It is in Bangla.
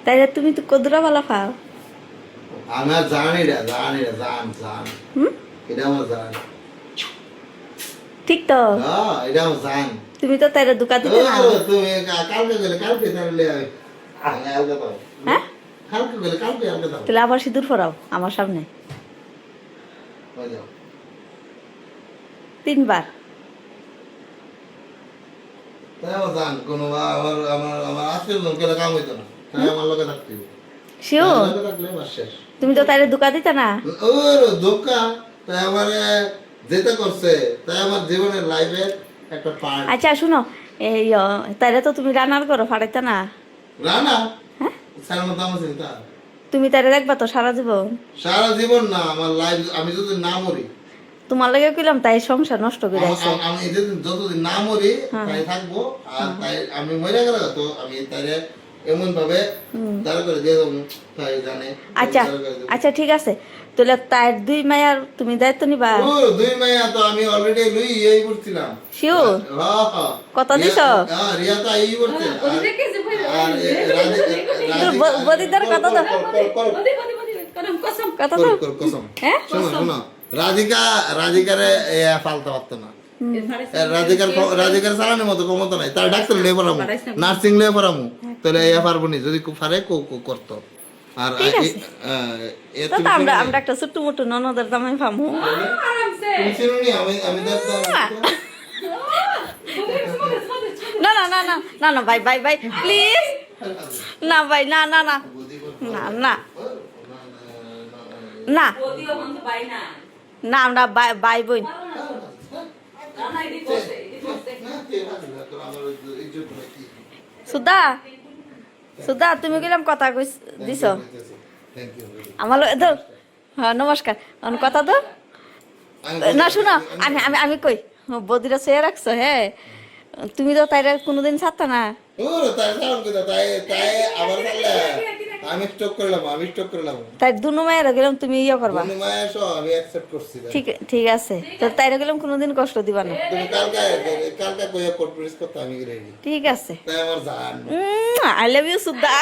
তাইলে তুমি তো কদুরা বালা পাও। আমার জান হুম, এটা আমার জান। ঠিক তো। হ্যাঁ এটা আমার জান। তুমি তো তাইলে দুকা দিতে না। তুমি কালকে গেলে কালকে তাহলে আমি আলগা পাবো। হ্যাঁ, কালকে গেলে কালকে আলগা পাবো। তাহলে আবার সিঁদুর ফরাও আমার সামনে হয়ে যাও। 3 বার। তাই আমার জান কোনো আমার আমার আমার আত্মীয় লোকের কাম হইতো না। তাই আমার লোকে থাকতে হবে। শিওর তাই লোকে থাকলে আমার শেষ। তুমি তো তাইলে দুকা দিতে না। ওর ধোকা তাই আমারে যেটা করছে তাই আমার জীবনের লাইফের একটা পার্ট। আচ্ছা শুনো, এই তাইলে তো তুমি রান্নার করো ফাড়াইতে না। রানা হ্যাঁ, সারা মতো আমার চিন্তা তুমি তাইলে দেখবা তো সারা জীবন। সারা জীবন না আমার লাইফ আমি যদি না মরি তোমার লাগে কইলাম তাই সংসার নষ্ট করে আছে। আমি যতদিন না মরি হ্যাঁ। তাই থাকবো আর তাই আমি মরে গেলে তো আমি তাই এমন ভাবে দাঁড়া করে দিয়ে দেবো তাই জানে। আচ্ছা আচ্ছা ঠিক আছে, তাহলে তার 2 মায়ার তুমি দায়িত্ব নিবা। ও দুই মাইয়া তো আমি অলরেডি লুই এই করছিলাম। শিওর কত দিছ? রিয়া তো এই করছে বদিদার কত দাও? কত দাও? কসম হ্যাঁ, শোনো শোনো রাধিকারে ফালতে পারতো না। রাধিকার চালানোর মতো ক্ষমতা নাই। তার ডাক্তার লিয়ে পড়ামু, নার্সিং লিয়ে পড়ামু, তাহলে এ পারবো নি যদি খুব পারে করতো। আর ঠিক আছে। তো তো আমরা একটা ছোট্ট মোটো ননদের দামে পামু। তুমি চিনো নি? আমি না না না না না না ভাই ভাই ভাই প্লিজ, না ভাই না না না না না না না, আমরা ভাই বোন। সুদা সুদা তুমি গেলাম কথা কই দিছ আমার ধর। হ্যাঁ নমস্কার, কথা তো না শুনো, আমি আমি আমি কই বদিরা চেয়ে রাখছো। হ্যাঁ, তুমি তো তাইরা কোনোদিন ছাড়তা না। আমি স্টক করলাম তাই দুনো মায়ের গেলাম তুমি ইয়ে করবা। আমি অ্যাকসেপ্ট করছি। ঠিক ঠিক আছে, তো তাইরা গেলাম কোনোদিন কষ্ট দিবা না। তুমি কালকে কইয়া কোর্ট প্রেস করতে আমি রেডি। ঠিক আছে, তাই আমার জান। আই লাভ ইউ সুদা।